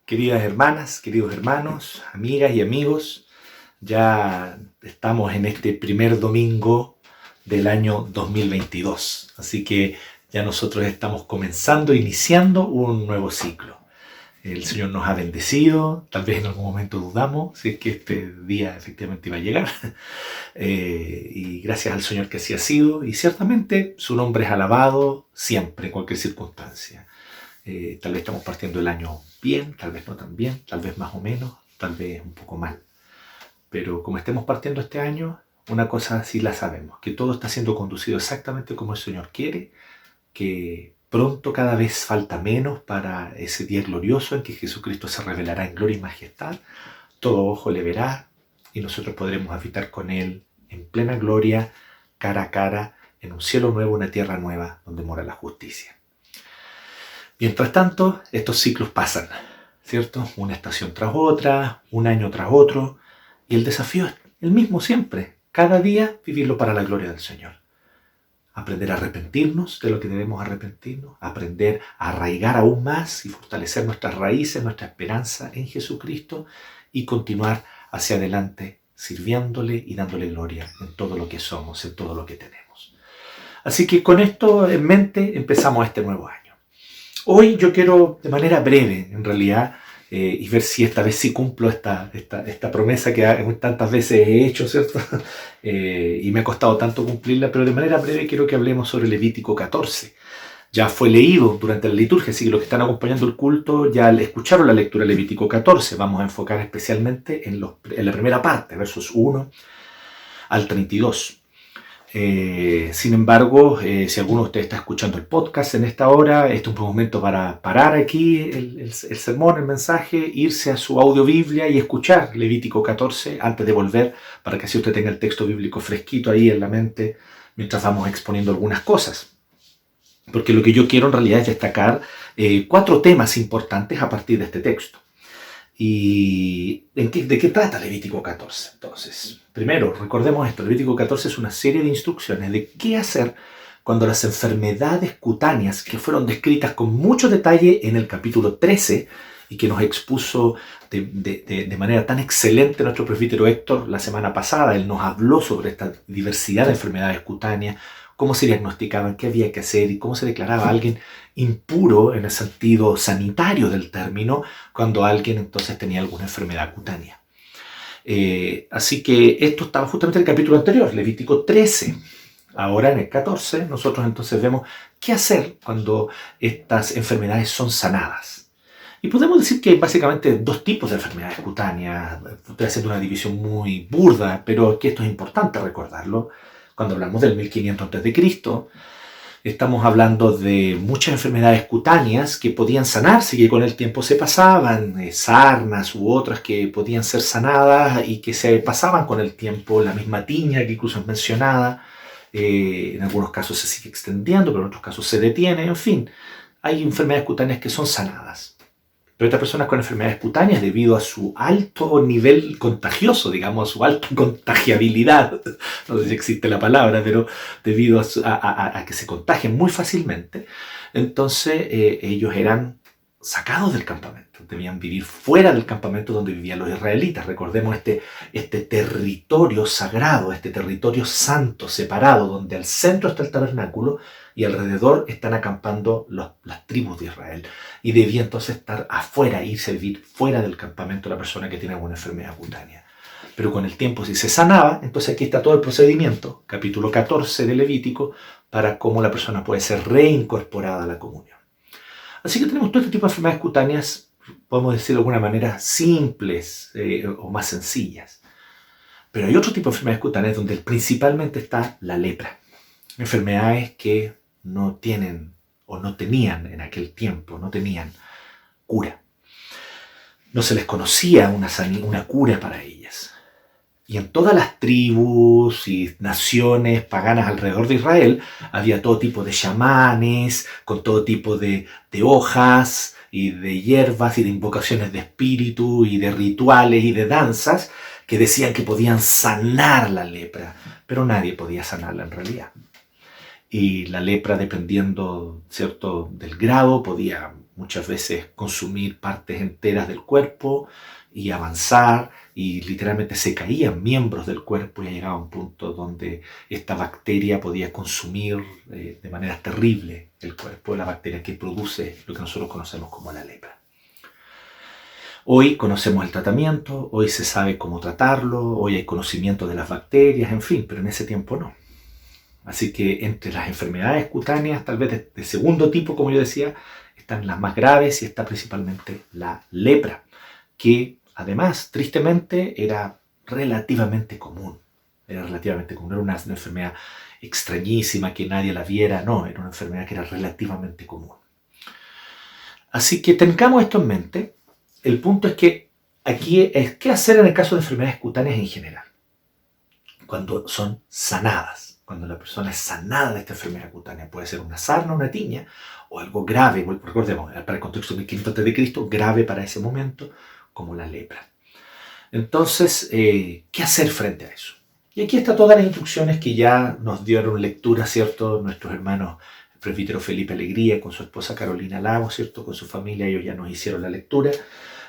Queridas hermanas, queridos hermanos, amigas y amigos, ya estamos en este primer domingo del año 2022, así que ya nosotros estamos iniciando un nuevo ciclo. El Señor nos ha bendecido, tal vez en algún momento dudamos si es que este día efectivamente iba a llegar, y gracias al Señor que así ha sido, y ciertamente su nombre es alabado siempre, en cualquier circunstancia. Tal vez estamos partiendo el año bien, tal vez no tan bien, tal vez más o menos, tal vez un poco mal. Pero como estemos partiendo este año, una cosa sí la sabemos, que todo está siendo conducido exactamente como el Señor quiere, que pronto cada vez falta menos para ese día glorioso en que Jesucristo se revelará en gloria y majestad, todo ojo le verá y nosotros podremos habitar con Él en plena gloria, cara a cara, en un cielo nuevo, una tierra nueva, donde mora la justicia. Mientras tanto, estos ciclos pasan, ¿cierto? Una estación tras otra, un año tras otro, y el desafío es el mismo siempre, cada día vivirlo para la gloria del Señor. Aprender a arrepentirnos de lo que debemos arrepentirnos, aprender a arraigar aún más y fortalecer nuestras raíces, nuestra esperanza en Jesucristo y continuar hacia adelante sirviéndole y dándole gloria en todo lo que somos, en todo lo que tenemos. Así que con esto en mente empezamos este nuevo año. Hoy yo quiero, de manera breve, en realidad, y ver si esta vez sí cumplo esta promesa que tantas veces he hecho, ¿cierto? Y me ha costado tanto cumplirla, pero de manera breve quiero que hablemos sobre Levítico 14. Ya fue leído durante la liturgia, así que los que están acompañando el culto ya escucharon la lectura de Levítico 14. Vamos a enfocar especialmente en la primera parte, versos 1 al 32. Sin embargo, si alguno de ustedes está escuchando el podcast en esta hora, este es un buen momento para parar aquí el sermón, el mensaje, irse a su audio Biblia y escuchar Levítico 14 antes de volver, para que así usted tenga el texto bíblico fresquito ahí en la mente mientras vamos exponiendo algunas cosas. Porque lo que yo quiero en realidad es destacar 4 temas importantes a partir de este texto. ¿Y de qué trata Levítico 14? Entonces, primero, recordemos esto, Levítico 14 es una serie de instrucciones de qué hacer cuando las enfermedades cutáneas que fueron descritas con mucho detalle en el capítulo 13 y que nos expuso de manera tan excelente nuestro presbítero Héctor la semana pasada. Él nos habló sobre esta diversidad de enfermedades cutáneas, cómo se diagnosticaban, qué había que hacer y cómo se declaraba a alguien impuro en el sentido sanitario del término cuando alguien entonces tenía alguna enfermedad cutánea. Así que esto estaba justamente en el capítulo anterior, Levítico 13. Ahora en el 14 nosotros entonces vemos qué hacer cuando estas enfermedades son sanadas. Y podemos decir que hay básicamente 2 tipos de enfermedades cutáneas. Estoy haciendo una división muy burda, pero que esto es importante recordarlo. Cuando hablamos del 1500 a.C., estamos hablando de muchas enfermedades cutáneas que podían sanarse y que con el tiempo se pasaban, sarnas u otras que podían ser sanadas y que se pasaban con el tiempo, la misma tiña que incluso es mencionada, en algunos casos se sigue extendiendo, pero en otros casos se detiene, en fin, hay enfermedades cutáneas que son sanadas. Pero estas personas con enfermedades cutáneas, debido a su alto nivel contagioso, digamos, a su alta contagiabilidad, no sé si existe la palabra, pero debido a que se contagian muy fácilmente, entonces ellos eran sacados del campamento, debían vivir fuera del campamento donde vivían los israelitas. Recordemos este territorio sagrado, este territorio santo, separado, donde al centro está el tabernáculo y alrededor están acampando las tribus de Israel. Y debía entonces estar afuera, irse a vivir fuera del campamento la persona que tiene alguna enfermedad cutánea. Pero con el tiempo, si se sanaba, entonces aquí está todo el procedimiento, capítulo 14 de Levítico, para cómo la persona puede ser reincorporada a la comunión. Así que tenemos todo este tipo de enfermedades cutáneas, podemos decir de alguna manera, simples o más sencillas. Pero hay otro tipo de enfermedades cutáneas donde principalmente está la lepra. Enfermedades que no tienen o no tenían en aquel tiempo, no tenían cura. No se les conocía una cura para ellas. Y en todas las tribus y naciones paganas alrededor de Israel había todo tipo de chamanes, con todo tipo de hojas y de hierbas y de invocaciones de espíritu y de rituales y de danzas que decían que podían sanar la lepra, pero nadie podía sanarla en realidad. Y la lepra, dependiendo, ¿cierto?, del grado, podía muchas veces consumir partes enteras del cuerpo y avanzar, y literalmente se caían miembros del cuerpo y llegaba a un punto donde esta bacteria podía consumir de manera terrible el cuerpo, la bacteria que produce lo que nosotros conocemos como la lepra. Hoy conocemos el tratamiento, hoy se sabe cómo tratarlo, hoy hay conocimiento de las bacterias, en fin, pero en ese tiempo no. Así que entre las enfermedades cutáneas, tal vez de segundo tipo, como yo decía, están las más graves y está principalmente la lepra, que además, tristemente, era relativamente común. Era una enfermedad extrañísima, que nadie la viera, no, era una enfermedad que era relativamente común. Así que tengamos esto en mente. El punto es que aquí es qué hacer en el caso de enfermedades cutáneas en general, cuando son sanadas. Cuando la persona es sanada de esta enfermedad cutánea, puede ser una sarna, una tiña, o algo grave, recordemos, para el contexto de 1500 a.C., grave para ese momento, como la lepra. Entonces, ¿qué hacer frente a eso? Y aquí están todas las instrucciones que ya nos dieron lectura, ¿cierto? Nuestros hermanos, el presbítero Felipe Alegría, con su esposa Carolina Lagos, ¿cierto? Con su familia, ellos ya nos hicieron la lectura.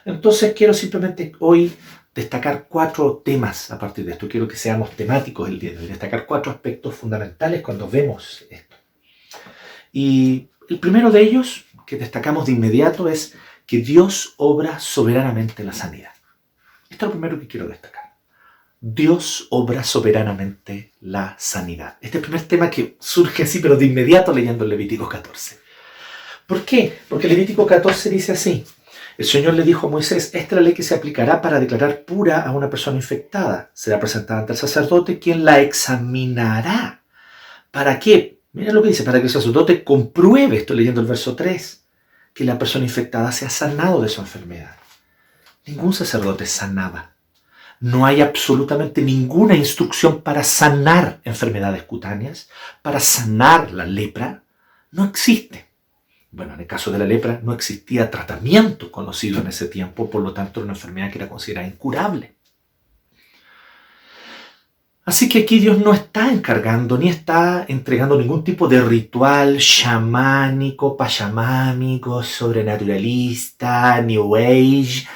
Entonces, quiero simplemente hoy destacar 4 temas a partir de esto. Quiero que seamos temáticos el día de hoy, destacar 4 aspectos fundamentales cuando vemos esto. Y el primero de ellos, que destacamos de inmediato, es que Dios obra soberanamente la sanidad. Esto es lo primero que quiero destacar. Dios obra soberanamente la sanidad. Este es el primer tema que surge así, pero de inmediato leyendo el Levítico 14. ¿Por qué? Porque el Levítico 14 dice así: el Señor le dijo a Moisés, esta es la ley que se aplicará para declarar pura a una persona infectada. Será presentada ante el sacerdote, quien la examinará. ¿Para qué? Mira lo que dice, para que el sacerdote compruebe, estoy leyendo el verso 3, que la persona infectada se ha sanado de su enfermedad. Ningún sacerdote sanaba. No hay absolutamente ninguna instrucción para sanar enfermedades cutáneas, para sanar la lepra. No existe. Bueno, en el caso de la lepra no existía tratamiento conocido en ese tiempo, por lo tanto era una enfermedad que era considerada incurable. Así que aquí Dios no está encargando ni está entregando ningún tipo de ritual chamánico, pachamámico, sobrenaturalista, New Age.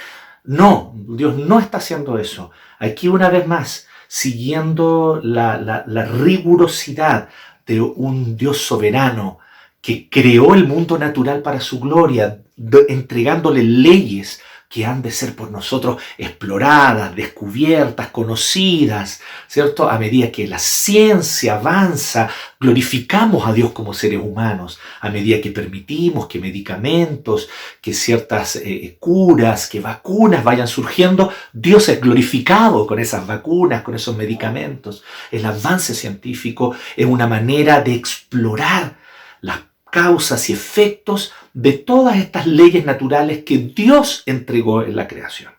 No, Dios no está haciendo eso. Aquí una vez más, siguiendo la rigurosidad de un Dios soberano, que creó el mundo natural para su gloria, entregándole leyes que han de ser por nosotros exploradas, descubiertas, conocidas, ¿cierto? A medida que la ciencia avanza, glorificamos a Dios como seres humanos, a medida que permitimos que medicamentos, que ciertas curas, que vacunas vayan surgiendo, Dios es glorificado con esas vacunas, con esos medicamentos. El avance científico es una manera de explorar las causas y efectos de todas estas leyes naturales que Dios entregó en la creación.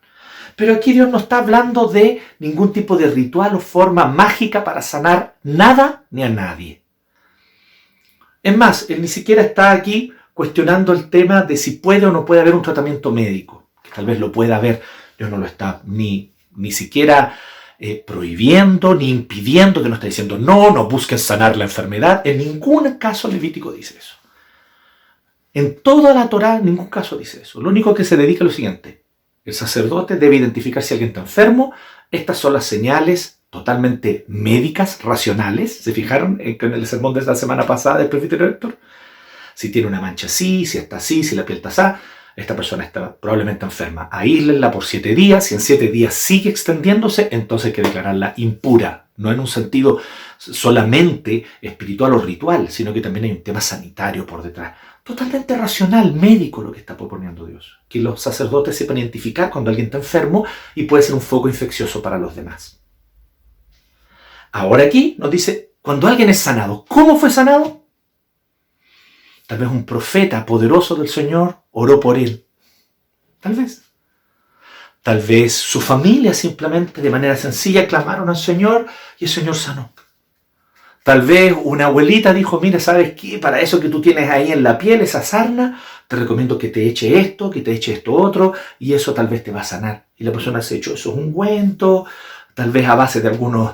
Pero aquí Dios no está hablando de ningún tipo de ritual o forma mágica para sanar nada ni a nadie. Es más, Él ni siquiera está aquí cuestionando el tema de si puede o no puede haber un tratamiento médico, que tal vez lo pueda haber. Dios no lo está ni siquiera prohibiendo ni impidiendo, que no está diciendo no busquen sanar la enfermedad. En ningún caso Levítico dice eso. En toda la Torá en ningún caso dice eso. Lo único que se dedica es lo siguiente: el sacerdote debe identificar si alguien está enfermo. Estas son las señales totalmente médicas, racionales. ¿Se fijaron en el sermón de la semana pasada del presbítero Héctor? Si tiene una mancha así, si está así, si la piel está así, esta persona está probablemente enferma. Aíslenla por 7 días. Si en 7 días sigue extendiéndose, entonces hay que declararla impura. No en un sentido solamente espiritual o ritual, sino que también hay un tema sanitario por detrás. Totalmente racional, médico, lo que está proponiendo Dios. Que los sacerdotes sepan identificar cuando alguien está enfermo y puede ser un foco infeccioso para los demás. Ahora aquí nos dice, cuando alguien es sanado, ¿cómo fue sanado? Tal vez un profeta poderoso del Señor oró por él. Tal vez. Tal vez su familia simplemente de manera sencilla clamaron al Señor y el Señor sanó. Tal vez una abuelita dijo, mira, ¿sabes qué? Para eso que tú tienes ahí en la piel, esa sarna, te recomiendo que te eche esto, que te eche esto otro, y eso tal vez te va a sanar. Y la persona se echó esos ungüentos, tal vez a base de algunas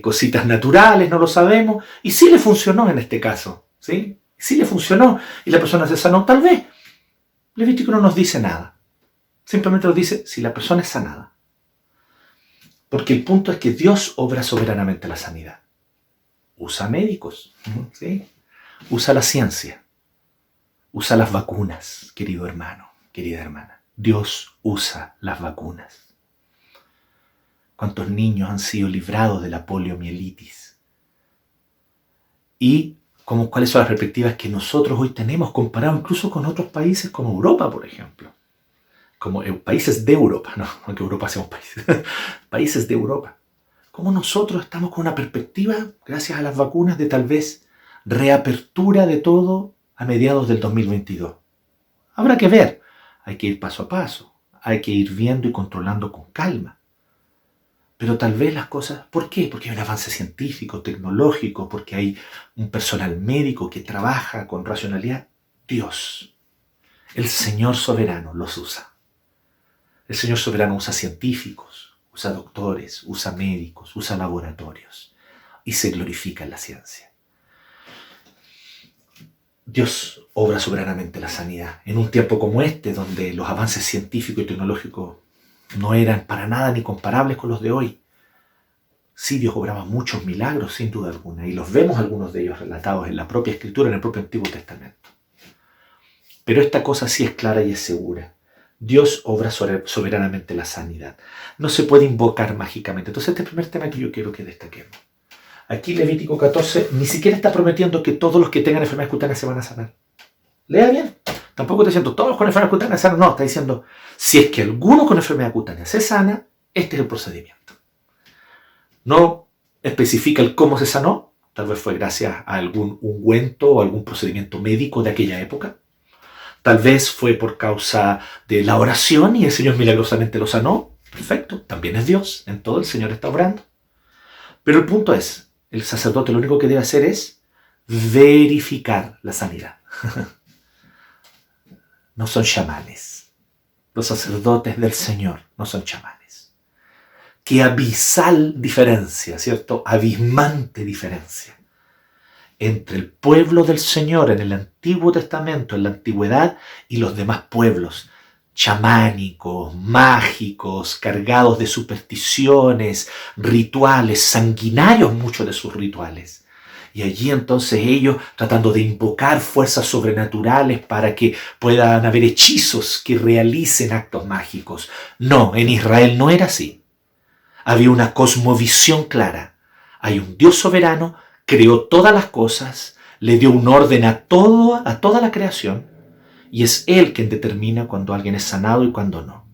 cositas naturales, no lo sabemos. Y sí le funcionó en este caso, ¿sí? Sí le funcionó y la persona se sanó, tal vez. Levítico no nos dice nada. Simplemente nos dice si la persona es sanada. Porque el punto es que Dios obra soberanamente la sanidad. Usa médicos, ¿sí? Usa la ciencia. Usa las vacunas, querido hermano, querida hermana. Dios usa las vacunas. ¿Cuántos niños han sido librados de la poliomielitis? Y cuáles son las perspectivas que nosotros hoy tenemos comparado incluso con otros países como Europa, por ejemplo. Como países de Europa, no, aunque Europa seamos países, países de Europa. Como nosotros estamos con una perspectiva, gracias a las vacunas, de tal vez reapertura de todo a mediados del 2022. Habrá que ver, hay que ir paso a paso, hay que ir viendo y controlando con calma. Pero tal vez las cosas, ¿por qué? Porque hay un avance científico, tecnológico, porque hay un personal médico que trabaja con racionalidad. Dios, el Señor soberano, los usa. El Señor soberano usa científicos, usa doctores, usa médicos, usa laboratorios y se glorifica en la ciencia. Dios obra soberanamente la sanidad. En un tiempo como este, donde los avances científicos y tecnológicos no eran para nada ni comparables con los de hoy. Sí, Dios obraba muchos milagros, sin duda alguna, y los vemos algunos de ellos relatados en la propia Escritura, en el propio Antiguo Testamento. Pero esta cosa sí es clara y es segura. Dios obra soberanamente la sanidad. No se puede invocar mágicamente. Entonces, este es el primer tema que yo quiero que destaquemos. Aquí Levítico 14 ni siquiera está prometiendo que todos los que tengan enfermedades cutáneas se van a sanar. Lea bien. Tampoco está diciendo todos con enfermedad cutánea se sanan. No, está diciendo si es que alguno con enfermedad cutánea se sana, este es el procedimiento. No especifica el cómo se sanó. Tal vez fue gracias a algún ungüento o algún procedimiento médico de aquella época. Tal vez fue por causa de la oración y el Señor milagrosamente lo sanó. Perfecto, también es Dios. En todo el Señor está obrando. Pero el punto es, el sacerdote lo único que debe hacer es verificar la sanidad. No son chamanes. Los sacerdotes del Señor no son chamanes. Qué abisal diferencia, ¿cierto? Abismante diferencia entre el pueblo del Señor en el Antiguo Testamento, en la Antigüedad, y los demás pueblos chamánicos, mágicos, cargados de supersticiones, rituales, sanguinarios muchos de sus rituales. Y allí entonces ellos tratando de invocar fuerzas sobrenaturales para que puedan haber hechizos que realicen actos mágicos. No, en Israel no era así. Había una cosmovisión clara. Hay un Dios soberano, creó todas las cosas, le dio un orden a toda la creación, y es Él quien determina cuando alguien es sanado y cuando no.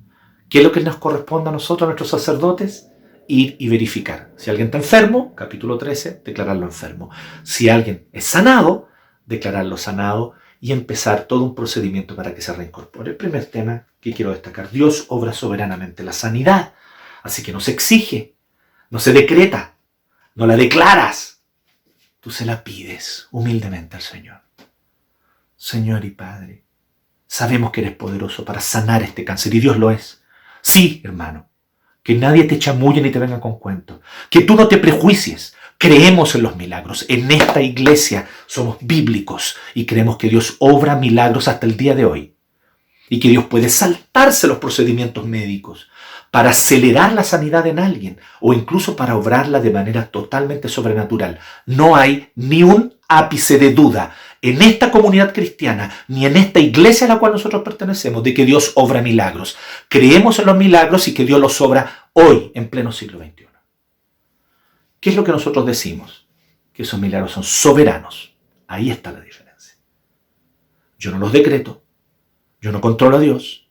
¿Qué es lo que nos corresponde a nosotros, a nuestros sacerdotes? Ir y verificar. Si alguien está enfermo, capítulo 13, declararlo enfermo. Si alguien es sanado, declararlo sanado y empezar todo un procedimiento para que se reincorpore. El primer tema que quiero destacar: Dios obra soberanamente la sanidad. Así que no se exige, no se decreta, no la declaras. Tú se la pides humildemente al Señor. Señor y Padre, sabemos que eres poderoso para sanar este cáncer, y Dios lo es. Sí, hermano, que nadie te chamulle ni te venga con cuentos. Que tú no te prejuicies. Creemos en los milagros. En esta iglesia somos bíblicos y creemos que Dios obra milagros hasta el día de hoy. Y que Dios puede saltarse los procedimientos médicos para acelerar la sanidad en alguien o incluso para obrarla de manera totalmente sobrenatural. No hay ni un ápice de duda en esta comunidad cristiana ni en esta iglesia a la cual nosotros pertenecemos de que Dios obra milagros. Creemos en los milagros y que Dios los obra hoy, en pleno siglo XXI. ¿Qué es lo que nosotros decimos? Que esos milagros son soberanos. Ahí está la diferencia. Yo no los decreto. Yo no controlo a Dios.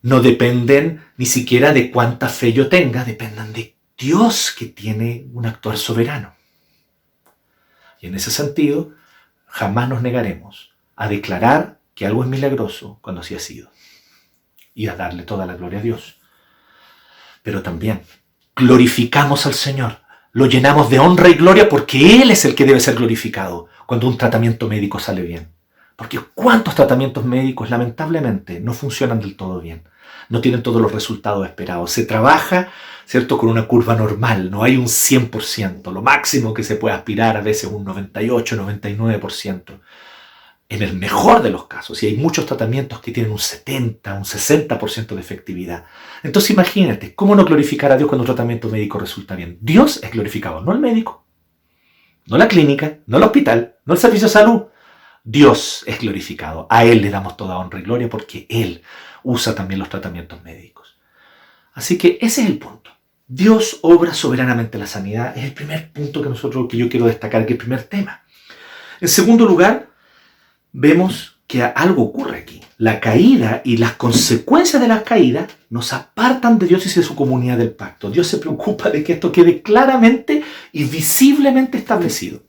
No dependen ni siquiera de cuánta fe yo tenga, dependen de Dios, que tiene un actuar soberano. Y en ese sentido, jamás nos negaremos a declarar que algo es milagroso cuando así ha sido. Y a darle toda la gloria a Dios. Pero también glorificamos al Señor. Lo llenamos de honra y gloria porque Él es el que debe ser glorificado cuando un tratamiento médico sale bien. Porque ¿cuántos tratamientos médicos lamentablemente no funcionan del todo bien? No tienen todos los resultados esperados. Se trabaja, ¿cierto?, con una curva normal. No hay un 100%. Lo máximo que se puede aspirar a veces un 98, 99%. En el mejor de los casos, y hay muchos tratamientos que tienen un 70, un 60% de efectividad. Entonces imagínate, ¿cómo no glorificar a Dios cuando un tratamiento médico resulta bien? Dios es glorificado, no el médico, no la clínica, no el hospital, no el servicio de salud. Dios es glorificado. A Él le damos toda honra y gloria porque Él usa también los tratamientos médicos. Así que ese es el punto. Dios obra soberanamente la sanidad. Es el primer punto que yo quiero destacar, que es el primer tema. En segundo lugar, vemos que algo ocurre aquí. La caída y las consecuencias de la caída nos apartan de Dios y de su comunidad del pacto. Dios se preocupa de que esto quede claramente y visiblemente establecido.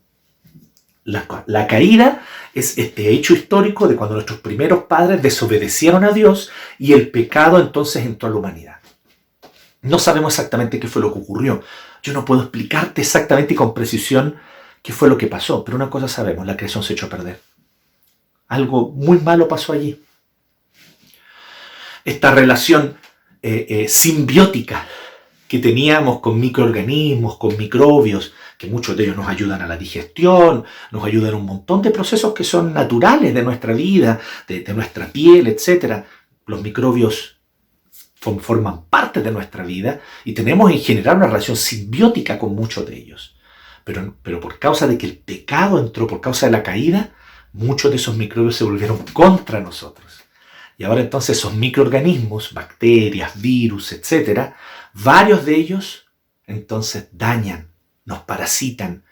La caída es este hecho histórico de cuando nuestros primeros padres desobedecieron a Dios y el pecado entonces entró a la humanidad. No sabemos exactamente qué fue lo que ocurrió. Yo no puedo explicarte exactamente y con precisión qué fue lo que pasó, pero una cosa sabemos, la creación se echó a perder. Algo muy malo pasó allí. Esta relación simbiótica que teníamos con microorganismos, con microbios, que muchos de ellos nos ayudan a la digestión, nos ayudan a un montón de procesos que son naturales de nuestra vida, de nuestra piel, etc. Los microbios forman parte de nuestra vida y tenemos en general una relación simbiótica con muchos de ellos. Pero por causa de que el pecado entró, por causa de la caída, muchos de esos microbios se volvieron contra nosotros. Y ahora entonces esos microorganismos, bacterias, virus, etc., varios de ellos entonces dañan, nos parasitan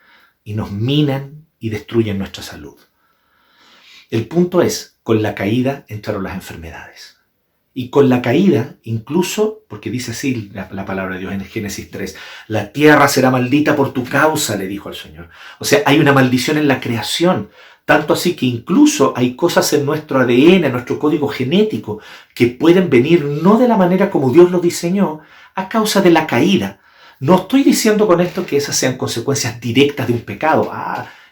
y nos minan y destruyen nuestra salud. El punto es, con la caída entraron las enfermedades. Y con la caída, incluso, porque dice así la palabra de Dios en Génesis 3, la tierra será maldita por tu causa, le dijo al Señor. O sea, hay una maldición en la creación. Tanto así que incluso hay cosas en nuestro ADN, en nuestro código genético, que pueden venir no de la manera como Dios lo diseñó, a causa de la caída. No estoy diciendo con esto que esas sean consecuencias directas de un pecado.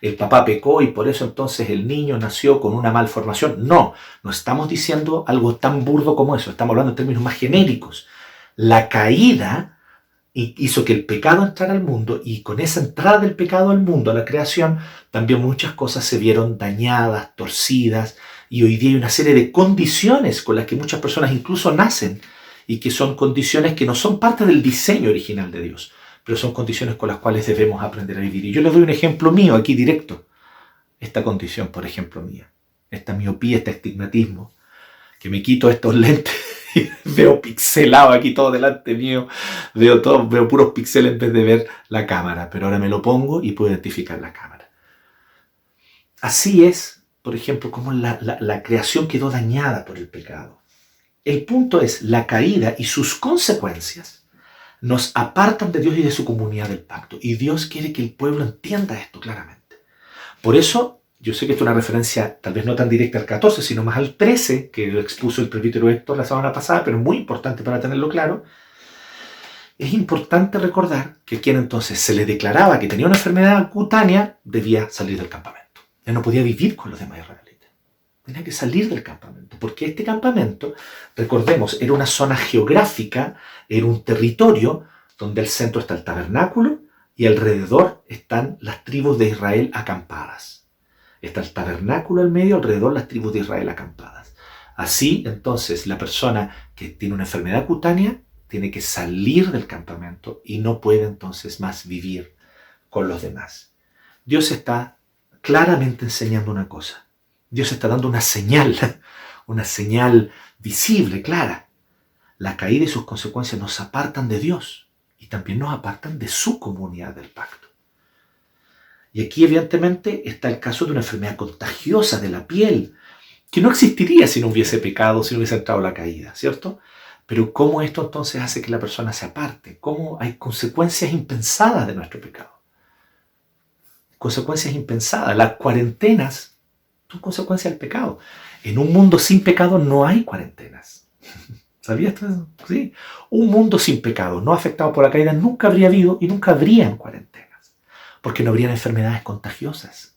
El papá pecó y por eso entonces el niño nació con una malformación. No estamos diciendo algo tan burdo como eso. Estamos hablando en términos más genéricos. La caída hizo que el pecado entrara al mundo y con esa entrada del pecado al mundo, a la creación, también muchas cosas se vieron dañadas, torcidas, y hoy día hay una serie de condiciones con las que muchas personas incluso nacen y que son condiciones que no son parte del diseño original de Dios, pero son condiciones con las cuales debemos aprender a vivir. Y yo les doy un ejemplo mío aquí directo. Esta condición, por ejemplo, mía, esta miopía, este astigmatismo, que me quito estos lentes y veo pixelado aquí todo delante mío, veo puros píxeles en vez de ver la cámara, pero ahora me lo pongo y puedo identificar la cámara. Así es, por ejemplo, como la creación quedó dañada por el pecado. El punto es, la caída y sus consecuencias nos apartan de Dios y de su comunidad del pacto, y Dios quiere que el pueblo entienda esto claramente. Por eso, yo sé que esto es una referencia tal vez no tan directa al 14, sino más al 13, que lo expuso el presbítero Héctor la semana pasada, pero muy importante para tenerlo claro. Es importante recordar que quien entonces se le declaraba que tenía una enfermedad cutánea debía salir del campamento. Ya no podía vivir con los demás israelitas. Tenía que salir del campamento, porque este campamento, recordemos, era una zona geográfica, era un territorio donde al centro está el tabernáculo y alrededor están las tribus de Israel acampadas. Está el tabernáculo al medio, alrededor las tribus de Israel acampadas. Así, entonces, la persona que tiene una enfermedad cutánea tiene que salir del campamento y no puede entonces más vivir con los demás. Dios está claramente enseñando una cosa. Dios está dando una señal visible, clara. La caída y sus consecuencias nos apartan de Dios y también nos apartan de su comunidad del pacto. Y aquí evidentemente está el caso de una enfermedad contagiosa de la piel, que no existiría si no hubiese pecado, si no hubiese entrado la caída, ¿cierto? Pero ¿cómo esto entonces hace que la persona se aparte? ¿Cómo hay consecuencias impensadas de nuestro pecado? Consecuencias impensadas. Las cuarentenas son consecuencias del pecado. En un mundo sin pecado no hay cuarentenas. ¿Sabías esto? Sí. Un mundo sin pecado, no afectado por la caída, nunca habría habido y nunca habrían cuarentenas. Porque no habrían enfermedades contagiosas.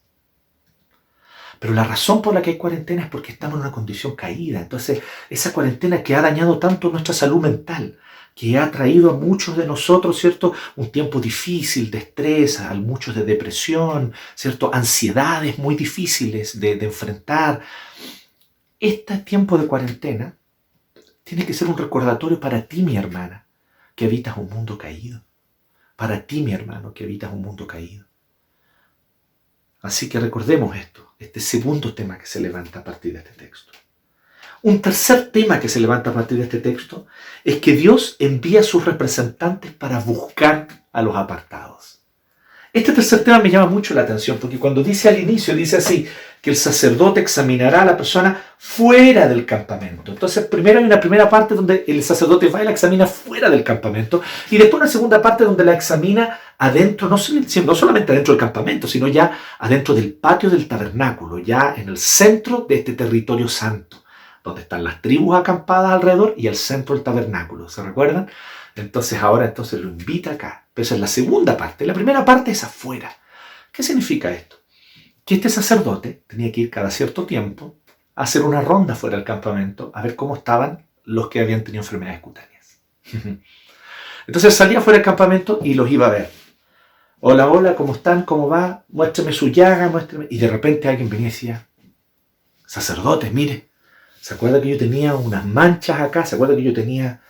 Pero la razón por la que hay cuarentena es porque estamos en una condición caída. Entonces, esa cuarentena que ha dañado tanto nuestra salud mental, que ha traído a muchos de nosotros, ¿cierto? Un tiempo difícil de estrés, a muchos de depresión, ¿cierto? Ansiedades muy difíciles de enfrentar. Este tiempo de cuarentena tiene que ser un recordatorio para ti, mi hermana, que habitas un mundo caído. Para ti, mi hermano, que habitas un mundo caído. Así que recordemos esto, este segundo tema que se levanta a partir de este texto. Un tercer tema que se levanta a partir de este texto es que Dios envía a sus representantes para buscar a los apartados. Este tercer tema me llama mucho la atención porque cuando dice al inicio, dice así, que el sacerdote examinará a la persona fuera del campamento. Entonces, primero hay una primera parte donde el sacerdote va y la examina fuera del campamento y después una segunda parte donde la examina adentro, no solamente adentro del campamento, sino ya adentro del patio del tabernáculo, ya en el centro de este territorio santo, donde están las tribus acampadas alrededor y el centro del tabernáculo. ¿Se recuerdan? Entonces ahora lo invita acá. Pero esa es la segunda parte. La primera parte es afuera. ¿Qué significa esto? Que este sacerdote tenía que ir cada cierto tiempo a hacer una ronda fuera del campamento a ver cómo estaban los que habían tenido enfermedades cutáneas. Entonces salía fuera del campamento y los iba a ver. Hola, hola, ¿cómo están? ¿Cómo va? Muéstrame su llaga, muéstrame. Y de repente alguien venía y decía, sacerdote, mire, ¿se acuerda que yo tenía unas manchas acá? ¿Se acuerda que yo tenía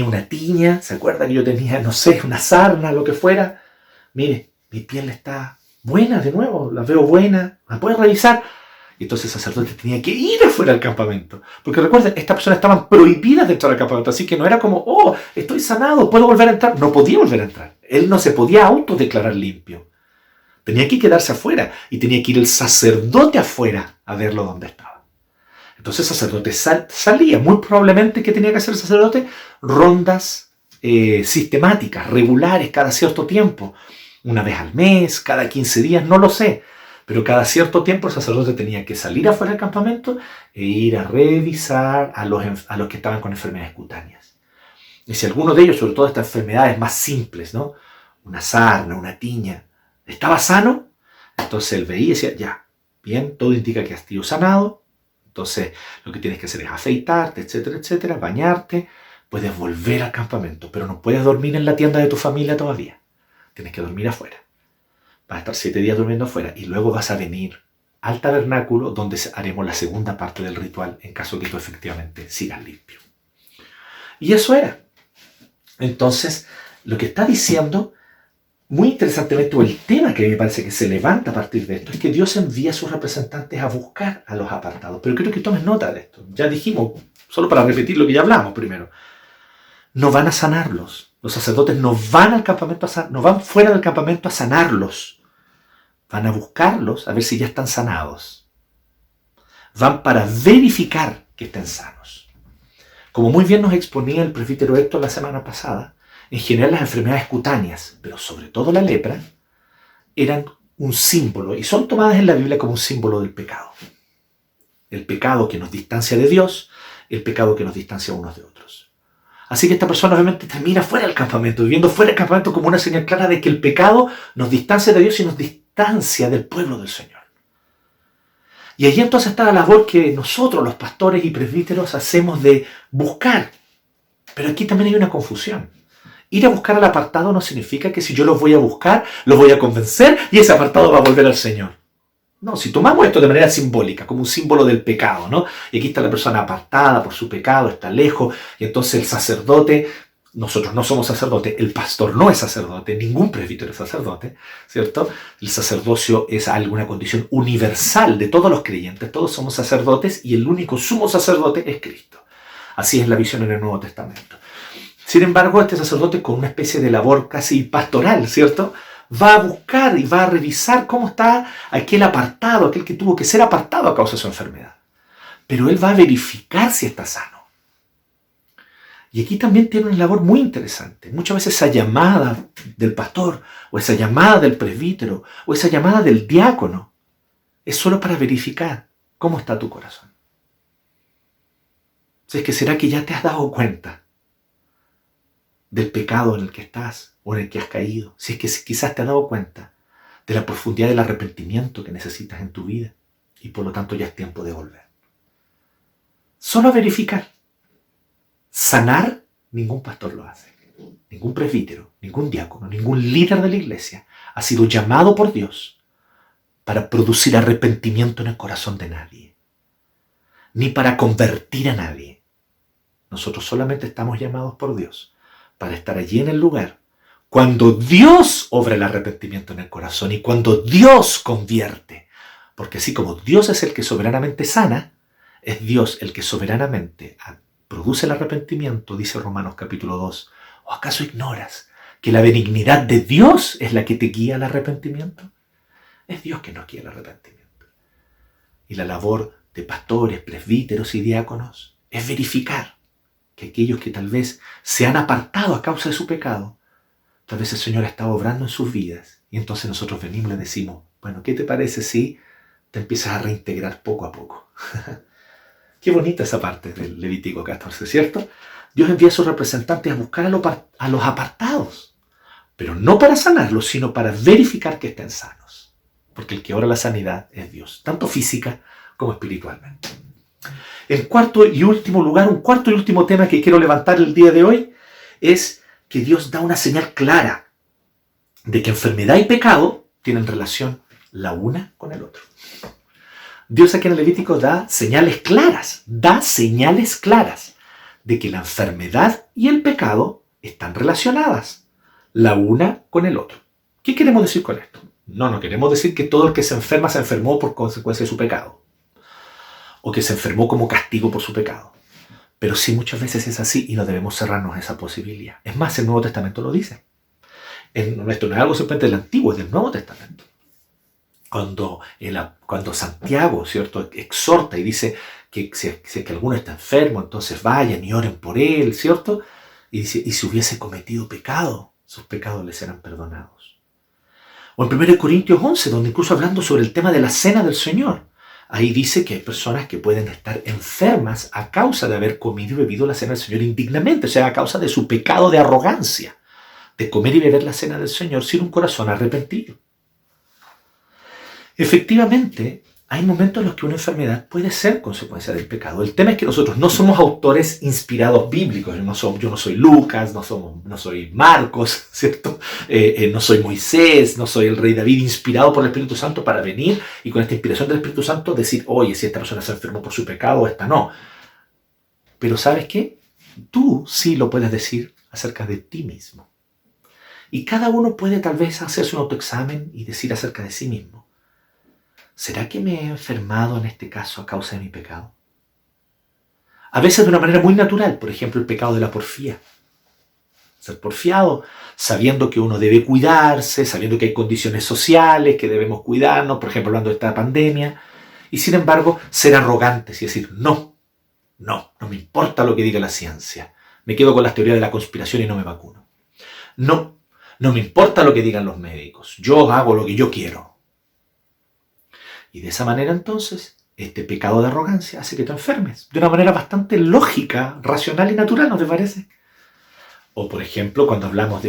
una tiña? ¿Se acuerda que yo tenía, no sé, una sarna, lo que fuera? Mire, mi piel está buena de nuevo, la veo buena, ¿la puede revisar? Y entonces el sacerdote tenía que ir afuera del campamento. Porque recuerden, estas personas estaban prohibidas de entrar al campamento. Así que no era como, oh, estoy sanado, puedo volver a entrar. No podía volver a entrar. Él no se podía autodeclarar limpio. Tenía que quedarse afuera. Y tenía que ir el sacerdote afuera a verlo donde estaba. Entonces el sacerdote salía. Muy probablemente, ¿qué tenía que hacer el sacerdote? Rondas sistemáticas, regulares, cada cierto tiempo. Una vez al mes, cada 15 días, no lo sé. Pero cada cierto tiempo el sacerdote tenía que salir afuera del campamento e ir a revisar a los que estaban con enfermedades cutáneas. Y si alguno de ellos, sobre todo estas enfermedades más simples, ¿no? Una sarna, una tiña, estaba sano, entonces él veía y decía, ya, bien, todo indica que has sido sanado, entonces lo que tienes que hacer es afeitarte, etcétera, etcétera, bañarte, puedes volver al campamento, pero no puedes dormir en la tienda de tu familia todavía, tienes que dormir afuera. Vas a estar 7 días durmiendo afuera y luego vas a venir al tabernáculo donde haremos la segunda parte del ritual en caso que tú efectivamente sigas limpio. Y eso era. Entonces, lo que está diciendo, muy interesantemente, o el tema que a mí me parece que se levanta a partir de esto, es que Dios envía a sus representantes a buscar a los apartados. Pero quiero que tomes nota de esto. Ya dijimos, solo para repetir lo que ya hablamos primero, no van a sanarlos. Los sacerdotes no van al campamento no van fuera del campamento a sanarlos. Van a buscarlos a ver si ya están sanados. Van para verificar que estén sanos. Como muy bien nos exponía el presbítero Héctor la semana pasada, en general las enfermedades cutáneas, pero sobre todo la lepra, eran un símbolo y son tomadas en la Biblia como un símbolo del pecado. El pecado que nos distancia de Dios, el pecado que nos distancia unos de otros. Así que esta persona obviamente termina fuera del campamento, viviendo fuera del campamento como una señal clara de que el pecado nos distancia de Dios y nos distancia del pueblo del Señor. Y allí entonces está la labor que nosotros, los pastores y presbíteros, hacemos de buscar. Pero aquí también hay una confusión. Ir a buscar al apartado no significa que si yo los voy a buscar, los voy a convencer y ese apartado va a volver al Señor. No, si tomamos esto de manera simbólica, como un símbolo del pecado, ¿no? Y aquí está la persona apartada por su pecado, está lejos, y entonces el sacerdote, nosotros no somos sacerdotes, el pastor no es sacerdote, ningún presbítero es sacerdote, ¿cierto? El sacerdocio es alguna condición universal de todos los creyentes, todos somos sacerdotes y el único sumo sacerdote es Cristo. Así es la visión en el Nuevo Testamento. Sin embargo, este sacerdote con una especie de labor casi pastoral, ¿cierto?, va a buscar y va a revisar cómo está aquel apartado, aquel que tuvo que ser apartado a causa de su enfermedad. Pero él va a verificar si está sano. Y aquí también tiene una labor muy interesante. Muchas veces esa llamada del pastor, o esa llamada del presbítero, o esa llamada del diácono, es solo para verificar cómo está tu corazón. Si es que será que ya te has dado cuenta del pecado en el que estás o en el que has caído, si es que quizás te has dado cuenta de la profundidad del arrepentimiento que necesitas en tu vida y por lo tanto ya es tiempo de volver. Solo verificar. Sanar ningún pastor lo hace. Ningún presbítero, ningún diácono, ningún líder de la iglesia ha sido llamado por Dios para producir arrepentimiento en el corazón de nadie, ni para convertir a nadie. Nosotros solamente estamos llamados por Dios para estar allí en el lugar cuando Dios obra el arrepentimiento en el corazón y cuando Dios convierte. Porque así como Dios es el que soberanamente sana, es Dios el que soberanamente produce el arrepentimiento, dice Romanos capítulo 2. ¿O acaso ignoras que la benignidad de Dios es la que te guía al arrepentimiento? Es Dios que nos guía al arrepentimiento. Y la labor de pastores, presbíteros y diáconos es verificar que aquellos que tal vez se han apartado a causa de su pecado, tal vez el Señor está obrando en sus vidas. Y entonces nosotros venimos y le decimos, bueno, ¿qué te parece si te empiezas a reintegrar poco a poco? Qué bonita esa parte del Levítico 14, ¿cierto? Dios envía a sus representantes a buscar a los apartados, pero no para sanarlos, sino para verificar que estén sanos. Porque el que obra la sanidad es Dios, tanto física como espiritualmente. El cuarto y último lugar, un cuarto y último tema que quiero levantar el día de hoy, es que Dios da una señal clara de que enfermedad y pecado tienen relación la una con el otro. Dios aquí en el Levítico da señales claras de que la enfermedad y el pecado están relacionadas, la una con el otro. ¿Qué queremos decir con esto? No queremos decir que todo el que se enferma se enfermó por consecuencia de su pecado, o que se enfermó como castigo por su pecado. Pero sí, muchas veces es así y no debemos cerrarnos a esa posibilidad. Es más, el Nuevo Testamento lo dice. Esto no es algo simplemente del Antiguo, es del Nuevo Testamento. Cuando Santiago, ¿cierto?, exhorta y dice que si es que alguno está enfermo, entonces vayan y oren por él, ¿cierto? Y dice, y si hubiese cometido pecado, sus pecados le serán perdonados. O en 1 Corintios 11, donde incluso hablando sobre el tema de la cena del Señor, ahí dice que hay personas que pueden estar enfermas a causa de haber comido y bebido la cena del Señor indignamente, o sea, a causa de su pecado de arrogancia, de comer y beber la cena del Señor sin un corazón arrepentido. Efectivamente, hay momentos en los que una enfermedad puede ser consecuencia del pecado. El tema es que nosotros no somos autores inspirados bíblicos. Yo no soy Lucas, no soy Marcos, ¿cierto? No soy Moisés, no soy el rey David inspirado por el Espíritu Santo para venir y con esta inspiración del Espíritu Santo decir, oye, si esta persona se enfermó por su pecado o esta no. Pero ¿sabes qué? Tú sí lo puedes decir acerca de ti mismo. Y cada uno puede tal vez hacerse un autoexamen y decir acerca de sí mismo. ¿Será que me he enfermado en este caso a causa de mi pecado? A veces de una manera muy natural, por ejemplo, el pecado de la porfía. Ser porfiado, sabiendo que uno debe cuidarse, sabiendo que hay condiciones sociales, que debemos cuidarnos, por ejemplo, hablando de esta pandemia, y sin embargo, ser arrogantes y decir, no me importa lo que diga la ciencia, me quedo con las teorías de la conspiración y no me vacuno. No me importa lo que digan los médicos, yo hago lo que yo quiero. Y de esa manera entonces, este pecado de arrogancia hace que te enfermes. De una manera bastante lógica, racional y natural, ¿no te parece? O por ejemplo, cuando hablemos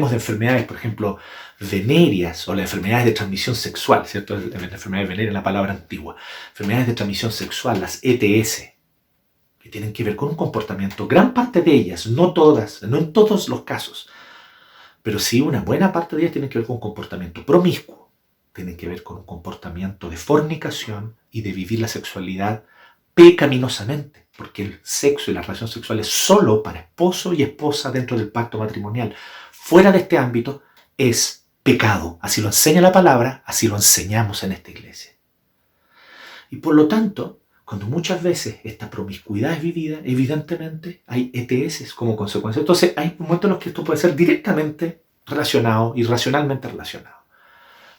de enfermedades, por ejemplo, venéreas o las enfermedades de transmisión sexual, ¿cierto? La enfermedad venérea es la palabra antigua. Enfermedades de transmisión sexual, las ETS, que tienen que ver con un comportamiento. Gran parte de ellas, no todas, no en todos los casos, pero sí una buena parte de ellas tienen que ver con un comportamiento promiscuo. Tienen que ver con un comportamiento de fornicación y de vivir la sexualidad pecaminosamente, porque el sexo y la relación sexual es solo para esposo y esposa dentro del pacto matrimonial. Fuera de este ámbito es pecado. Así lo enseña la palabra, así lo enseñamos en esta iglesia. Y por lo tanto, cuando muchas veces esta promiscuidad es vivida, evidentemente hay ETS como consecuencia. Entonces hay momentos en los que esto puede ser directamente relacionado y racionalmente relacionado.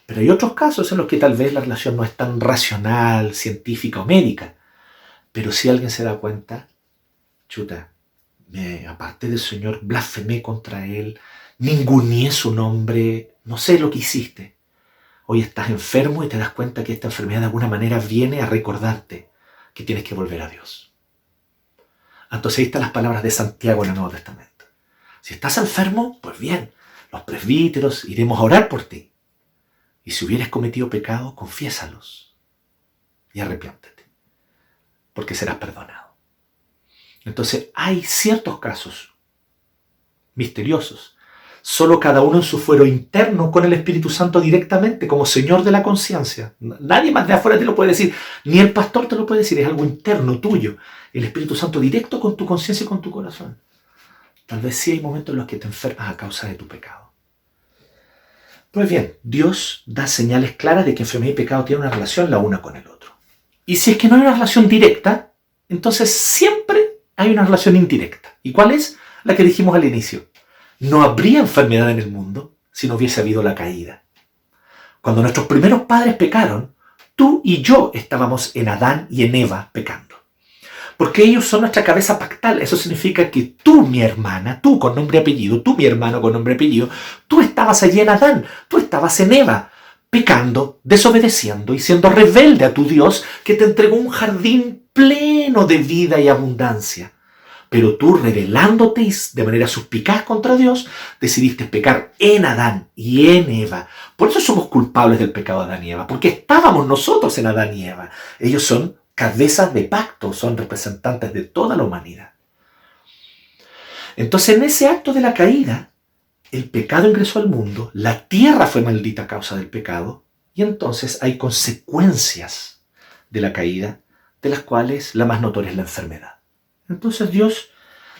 Pero hay otros casos en los que tal vez la relación no es tan racional, científica o médica. Pero si alguien se da cuenta, chuta, me aparté del Señor, blasfemé contra Él, ninguneé su nombre, no sé lo que hiciste. Hoy estás enfermo y te das cuenta que esta enfermedad de alguna manera viene a recordarte que tienes que volver a Dios. Entonces ahí están las palabras de Santiago en el Nuevo Testamento. Si estás enfermo, pues bien, los presbíteros iremos a orar por ti. Y si hubieras cometido pecado, confiésalos y arrepiéntete, porque serás perdonado. Entonces hay ciertos casos misteriosos. Solo cada uno en su fuero interno con el Espíritu Santo directamente como Señor de la conciencia. Nadie más de afuera te lo puede decir, ni el pastor te lo puede decir, es algo interno tuyo. El Espíritu Santo directo con tu conciencia y con tu corazón. Tal vez sí hay momentos en los que te enfermas a causa de tu pecado. Pues bien, Dios da señales claras de que enfermedad y pecado tienen una relación la una con el otro. Y si es que no hay una relación directa, entonces siempre hay una relación indirecta. ¿Y cuál es? La que dijimos al inicio. No habría enfermedad en el mundo si no hubiese habido la caída. Cuando nuestros primeros padres pecaron, tú y yo estábamos en Adán y en Eva pecando. Porque ellos son nuestra cabeza pactal. Eso significa que tú, mi hermana, tú con nombre y apellido, tú, mi hermano con nombre y apellido, tú estabas allí en Adán, tú estabas en Eva, pecando, desobedeciendo y siendo rebelde a tu Dios que te entregó un jardín pleno de vida y abundancia. Pero tú, rebelándote de manera suspicaz contra Dios, decidiste pecar en Adán y en Eva. Por eso somos culpables del pecado de Adán y Eva, porque estábamos nosotros en Adán y Eva. Ellos son cabezas de pacto, son representantes de toda la humanidad. Entonces, en ese acto de la caída, el pecado ingresó al mundo, la tierra fue maldita a causa del pecado, y entonces hay consecuencias de la caída, de las cuales la más notoria es la enfermedad. Entonces Dios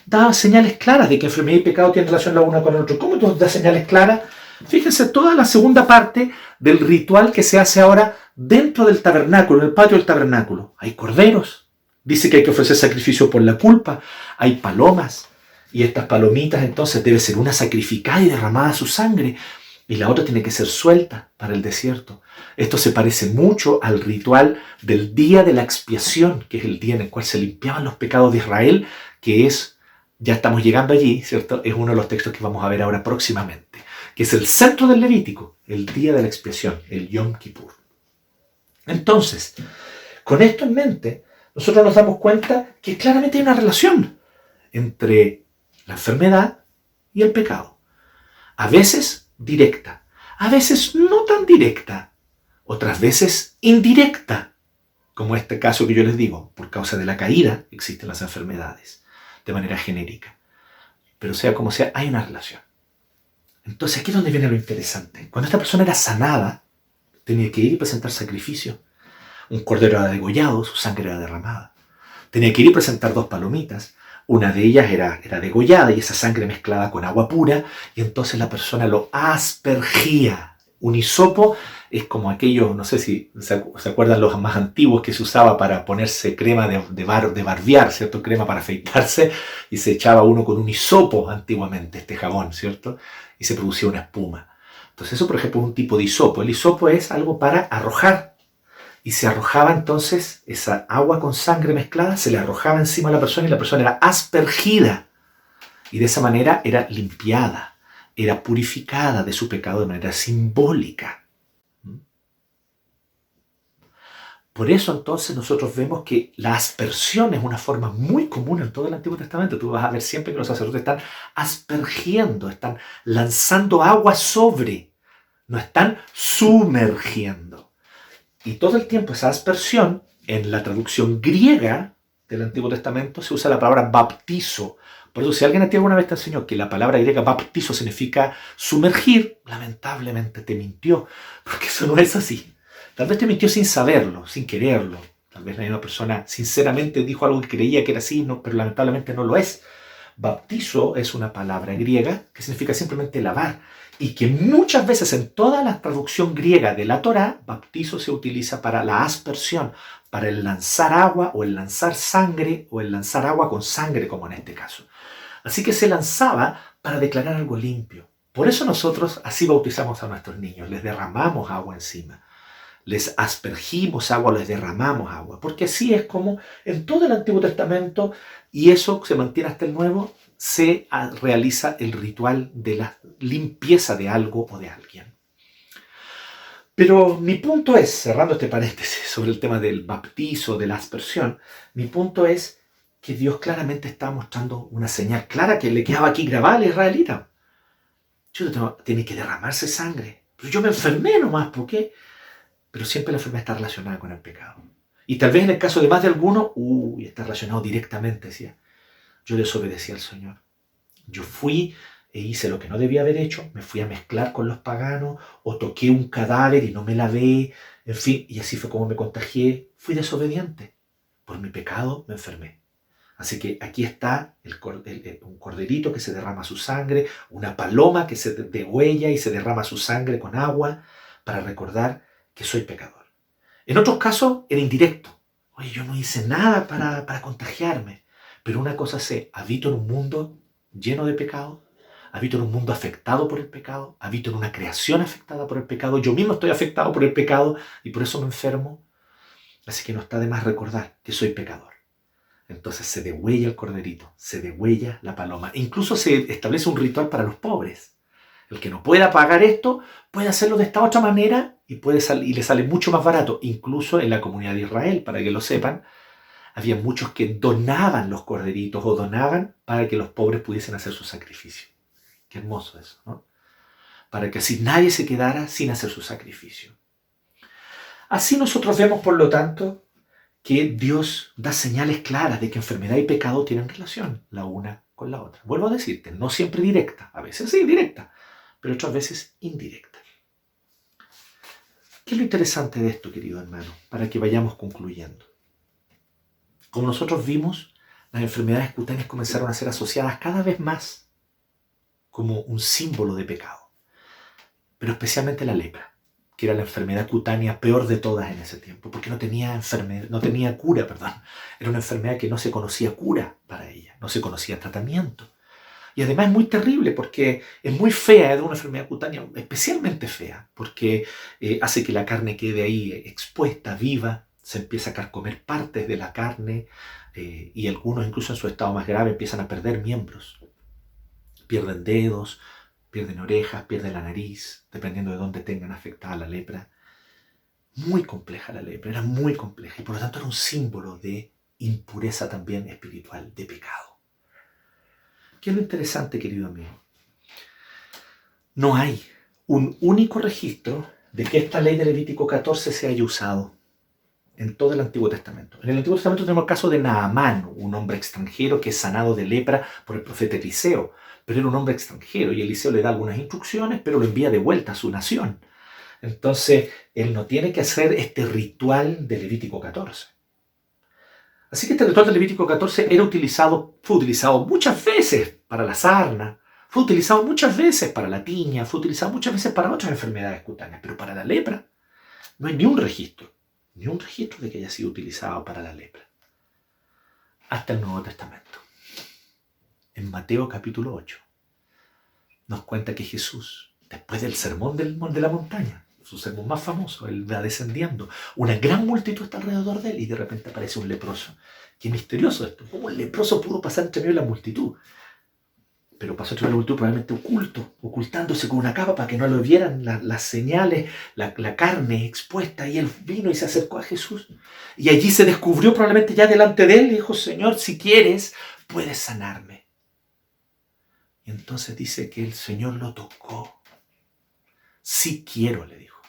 da señales claras de que enfermedad y pecado tienen relación la una con la otra. ¿Cómo Dios da señales claras? Fíjense toda la segunda parte del ritual que se hace ahora dentro del tabernáculo, en el patio del tabernáculo. Hay corderos. Dice que hay que ofrecer sacrificio por la culpa. Hay palomas. Y estas palomitas entonces debe ser una sacrificada y derramada su sangre. Y la otra tiene que ser suelta para el desierto. Esto se parece mucho al ritual del día de la expiación, que es el día en el cual se limpiaban los pecados de Israel, que es, ya estamos llegando allí, ¿cierto? Es uno de los textos que vamos a ver ahora próximamente, que es el centro del Levítico, el día de la expiación, el Yom Kippur. Entonces, con esto en mente, nosotros nos damos cuenta que claramente hay una relación entre la enfermedad y el pecado. A veces directa, a veces no tan directa, otras veces indirecta, como este caso que yo les digo, por causa de la caída existen las enfermedades, de manera genérica. Pero sea como sea, hay una relación. Entonces aquí es donde viene lo interesante. Cuando esta persona era sanada, tenía que ir y presentar sacrificio. Un cordero era degollado, su sangre era derramada. Tenía que ir y presentar 2 palomitas. Una de ellas era degollada y esa sangre mezclada con agua pura, y entonces la persona lo aspergía. Un hisopo es como aquello, no sé si se acuerdan los más antiguos, que se usaba para ponerse crema de barbear, ¿cierto? Crema para afeitarse, y se echaba uno con un hisopo antiguamente, este jabón, ¿cierto? Y se producía una espuma. Entonces eso, por ejemplo, es un tipo de hisopo. El hisopo es algo para arrojar. Y se arrojaba entonces esa agua con sangre mezclada, se le arrojaba encima a la persona y la persona era aspergida. Y de esa manera era limpiada, era purificada de su pecado de manera simbólica. Por eso entonces nosotros vemos que la aspersión es una forma muy común en todo el Antiguo Testamento. Tú vas a ver siempre que los sacerdotes están aspergiendo, están lanzando agua sobre, no están sumergiendo. Y todo el tiempo esa aspersión, en la traducción griega del Antiguo Testamento, se usa la palabra baptizo. Por eso, si alguien a ti alguna vez te enseñó que la palabra griega baptizo significa sumergir, lamentablemente te mintió, porque eso no es así. Tal vez te mintió sin saberlo, sin quererlo. Tal vez la misma persona sinceramente dijo algo que creía que era así, no, pero lamentablemente no lo es. Baptizo es una palabra griega que significa simplemente lavar, y que muchas veces en toda la traducción griega de la Torá, baptizo se utiliza para la aspersión, para el lanzar agua o el lanzar sangre o el lanzar agua con sangre, como en este caso. Así que se lanzaba para declarar algo limpio. Por eso nosotros así bautizamos a nuestros niños, les derramamos agua encima. Les aspergimos agua, les derramamos agua, porque así es como en todo el Antiguo Testamento, y eso se mantiene hasta el Nuevo, se realiza el ritual de la limpieza de algo o de alguien. Pero mi punto es, cerrando este paréntesis sobre el tema del baptizo, de la aspersión, mi punto es que Dios claramente está mostrando una señal clara que le quedaba aquí grabada al israelita. Tiene que derramarse sangre. Pero yo me enfermé nomás, ¿por qué? Pero siempre la enfermedad está relacionada con el pecado. Y tal vez en el caso de más de alguno, está relacionado directamente, decía. Yo desobedecí al Señor. Yo fui e hice lo que no debía haber hecho, me fui a mezclar con los paganos, o toqué un cadáver y no me lavé, en fin, y así fue como me contagié. Fui desobediente. Por mi pecado me enfermé. Así que aquí está un corderito que se derrama su sangre, una paloma que se degüella y se derrama su sangre con agua para recordar que soy pecador. En otros casos, era indirecto. Oye, yo no hice nada para contagiarme. Pero una cosa sé, habito en un mundo lleno de pecado, habito en un mundo afectado por el pecado, habito en una creación afectada por el pecado, yo mismo estoy afectado por el pecado y por eso me enfermo. Así que no está de más recordar que soy pecador. Entonces se degüella el corderito, se degüella la paloma. E incluso se establece un ritual para los pobres. El que no pueda pagar esto puede hacerlo de esta otra manera y le sale mucho más barato. Incluso en la comunidad de Israel, para que lo sepan, había muchos que donaban los corderitos o donaban para que los pobres pudiesen hacer su sacrificio. Qué hermoso eso, ¿no? Para que así nadie se quedara sin hacer su sacrificio. Así nosotros vemos, por lo tanto, que Dios da señales claras de que enfermedad y pecado tienen relación la una con la otra. Vuelvo a decirte, no siempre directa, a veces sí directa, pero otras veces indirecta. ¿Qué es lo interesante de esto, querido hermano? Para que vayamos concluyendo. Como nosotros vimos, las enfermedades cutáneas comenzaron a ser asociadas cada vez más como un símbolo de pecado, pero especialmente la lepra, que era la enfermedad cutánea peor de todas en ese tiempo, porque no tenía cura. Era una enfermedad que no se conocía cura para ella, no se conocía tratamiento. Y además es muy terrible porque es muy fea, es una enfermedad cutánea especialmente fea, porque hace que la carne quede ahí expuesta, viva, se empieza a carcomer partes de la carne y algunos incluso en su estado más grave empiezan a perder miembros. Pierden dedos, pierden orejas, pierden la nariz, dependiendo de dónde tengan afectada la lepra. Muy compleja la lepra, era muy compleja y por lo tanto era un símbolo de impureza también espiritual, de pecado. ¿Qué es lo interesante, querido amigo? No hay un único registro de que esta ley de Levítico 14 se haya usado en todo el Antiguo Testamento. En el Antiguo Testamento tenemos el caso de Naamán, un hombre extranjero que es sanado de lepra por el profeta Eliseo, pero era un hombre extranjero y Eliseo le da algunas instrucciones, pero lo envía de vuelta a su nación. Entonces, él no tiene que hacer este ritual de Levítico 14. Así que este ritual de Levítico 14 fue utilizado muchas veces para la sarna, fue utilizado muchas veces para la tiña, fue utilizado muchas veces para otras enfermedades cutáneas, pero para la lepra no hay ni un registro de que haya sido utilizado para la lepra. Hasta el Nuevo Testamento. En Mateo capítulo 8 nos cuenta que Jesús, después del sermón de la montaña, su sermón más famoso, él va descendiendo, una gran multitud está alrededor de él y de repente aparece un leproso. Qué misterioso esto, ¿cómo el leproso pudo pasar entre medio de la multitud? Pero pasó entre la multitud probablemente ocultándose con una capa para que no lo vieran las señales, la carne expuesta, y él vino y se acercó a Jesús. Y allí se descubrió probablemente ya delante de él y dijo: Señor, si quieres, puedes sanarme. Y entonces dice que el Señor lo tocó. Sí quiero, le dijo.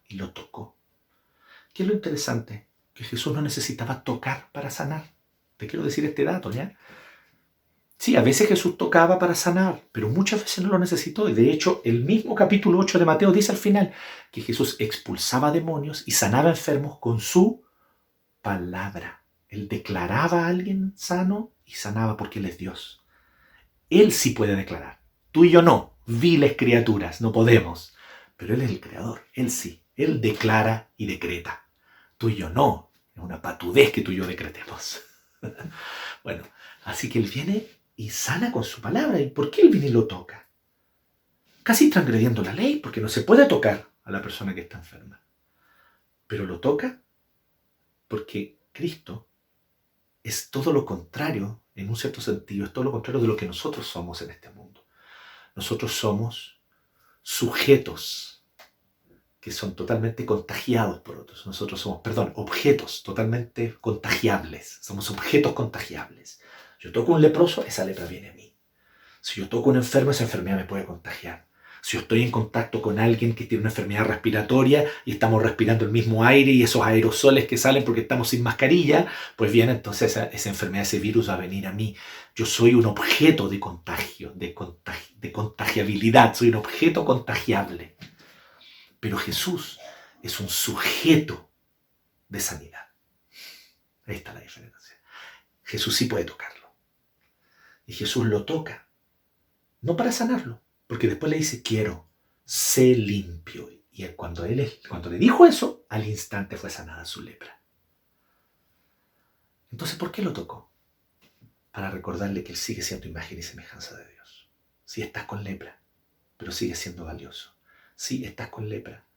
Y lo tocó. ¿Qué es lo interesante? Que Jesús no necesitaba tocar para sanar. Te quiero decir este dato, ¿ya? Sí, a veces Jesús tocaba para sanar, pero muchas veces no lo necesitó. Y de hecho, el mismo capítulo 8 de Mateo dice al final que Jesús expulsaba demonios y sanaba enfermos con su palabra. Él declaraba a alguien sano y sanaba porque Él es Dios. Él sí puede declarar. Tú y yo no, viles criaturas, no podemos. Pero Él es el creador, Él sí. Él declara y decreta. Tú y yo no. Es una patudez que tú y yo decretemos. Bueno, así que Él viene y sana con su palabra. ¿Y por qué Él viene y lo toca? Casi transgrediendo la ley, porque no se puede tocar a la persona que está enferma. Pero lo toca porque Cristo es todo lo contrario, en un cierto sentido, es todo lo contrario de lo que nosotros somos en este mundo. Nosotros somos sujetos que son totalmente contagiados por otros. Nosotros somos, objetos totalmente contagiables. Somos objetos contagiables. Yo toco a un leproso, esa lepra viene a mí. Si yo toco a un enfermo, esa enfermedad me puede contagiar. Si yo estoy en contacto con alguien que tiene una enfermedad respiratoria y estamos respirando el mismo aire y esos aerosoles que salen porque estamos sin mascarilla, pues bien, entonces esa enfermedad, ese virus va a venir a mí. Yo soy un objeto de contagio, de contagiabilidad, soy un objeto contagiable. Pero Jesús es un sujeto de sanidad. Ahí está la diferencia. Jesús sí puede tocarlo. Y Jesús lo toca, no para sanarlo, porque después le dice, quiero, sé limpio. Y cuando le dijo eso, al instante fue sanada su lepra. Entonces, ¿por qué lo tocó? Para recordarle que él sigue siendo imagen y semejanza de Dios. Sí, estás con lepra, pero sigues siendo valioso. Sí, estás con lepra,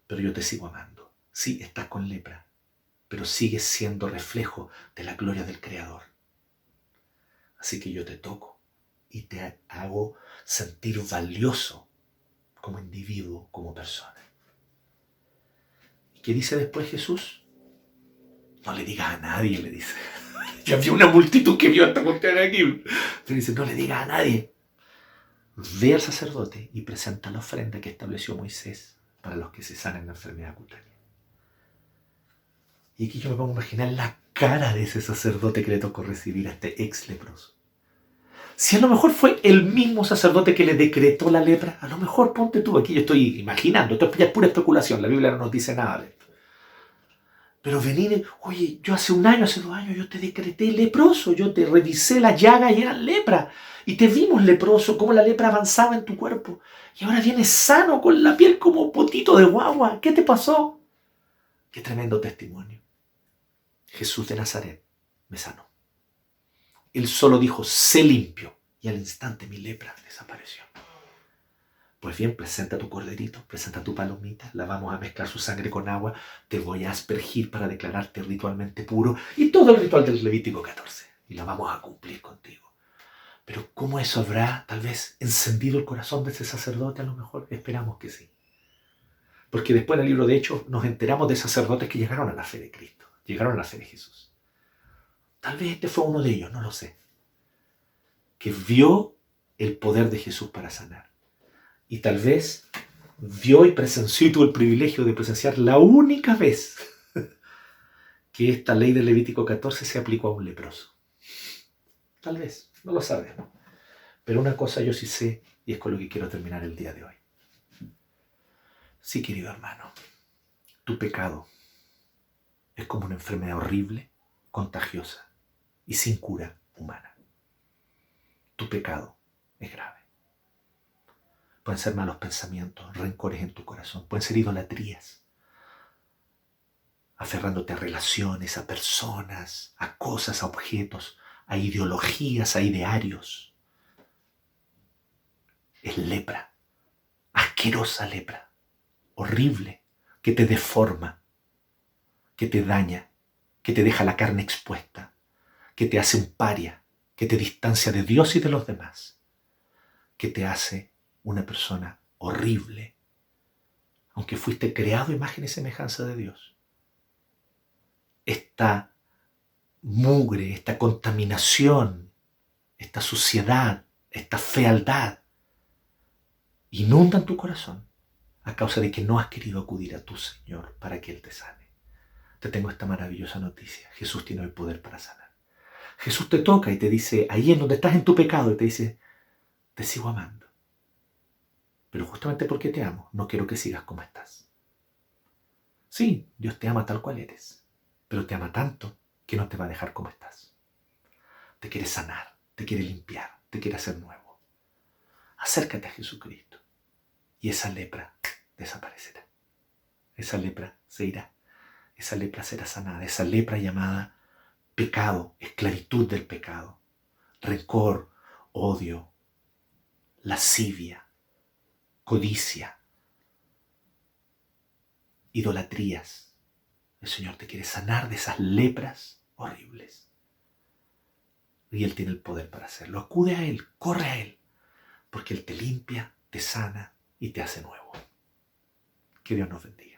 pero yo te sigo amando. Sí, estás con lepra, pero sigues siendo reflejo de la gloria del Creador. Así que yo te toco y te hago sentir valioso como individuo, como persona. ¿Y qué dice después Jesús? No le digas a nadie, le dice. Ya había una multitud que vio esta cuestión aquí. Pero dice, no le digas a nadie. Ve al sacerdote y presenta la ofrenda que estableció Moisés para los que se sanan de enfermedad cutánea. Y aquí yo me pongo a imaginar la cara de ese sacerdote que le tocó recibir a este ex leproso. Si a lo mejor fue el mismo sacerdote que le decretó la lepra, a lo mejor ponte tú, aquí yo estoy imaginando, esto ya es pura especulación, la Biblia no nos dice nada de esto. Pero venir, oye, yo hace un año, hace 2 años, yo te decreté leproso, yo te revisé la llaga y era lepra. Y te vimos leproso, cómo la lepra avanzaba en tu cuerpo. Y ahora vienes sano, con la piel como potito de guagua. ¿Qué te pasó? Qué tremendo testimonio. Jesús de Nazaret me sanó. Él solo dijo, sé limpio. Y al instante mi lepra desapareció. Pues bien, presenta tu corderito, presenta tu palomita, la vamos a mezclar su sangre con agua, te voy a aspergir para declararte ritualmente puro y todo el ritual del Levítico 14. Y la vamos a cumplir contigo. Pero ¿cómo eso habrá tal vez encendido el corazón de ese sacerdote? A lo mejor esperamos que sí. Porque después en el libro de Hechos nos enteramos de sacerdotes que llegaron a la fe de Cristo, llegaron a la fe de Jesús. Tal vez este fue uno de ellos, no lo sé. Que vio el poder de Jesús para sanar. Y tal vez vio y presenció y tuvo el privilegio de presenciar la única vez que esta ley del Levítico 14 se aplicó a un leproso. Tal vez, no lo sabemos. Pero una cosa yo sí sé, y es con lo que quiero terminar el día de hoy. Sí, querido hermano, tu pecado es como una enfermedad horrible, contagiosa y sin cura humana. Tu pecado es grave. Pueden ser malos pensamientos, rencores en tu corazón, pueden ser idolatrías, aferrándote a relaciones, a personas, a cosas, a objetos, a ideologías, a idearios. Es lepra, asquerosa lepra, horrible, que te deforma, que te daña, que te deja la carne expuesta, que te hace un paria, que te distancia de Dios y de los demás, que te hace una persona horrible, aunque fuiste creado a imagen y semejanza de Dios. Esta mugre, esta contaminación, esta suciedad, esta fealdad inundan tu corazón a causa de que no has querido acudir a tu Señor para que Él te sane. Te tengo esta maravillosa noticia. Jesús tiene el poder para sanar. Jesús te toca y te dice, ahí en donde estás en tu pecado, y te dice, te sigo amando. Pero justamente porque te amo, no quiero que sigas como estás. Sí, Dios te ama tal cual eres, pero te ama tanto que no te va a dejar como estás. Te quiere sanar, te quiere limpiar, te quiere hacer nuevo. Acércate a Jesucristo y esa lepra desaparecerá. Esa lepra se irá. Esa lepra será sanada. Esa lepra llamada pecado, esclavitud del pecado, rencor, odio, lascivia, codicia, idolatrías. El Señor te quiere sanar de esas lepras horribles. Y Él tiene el poder para hacerlo. Acude a Él, corre a Él, porque Él te limpia, te sana y te hace nuevo. Que Dios nos bendiga.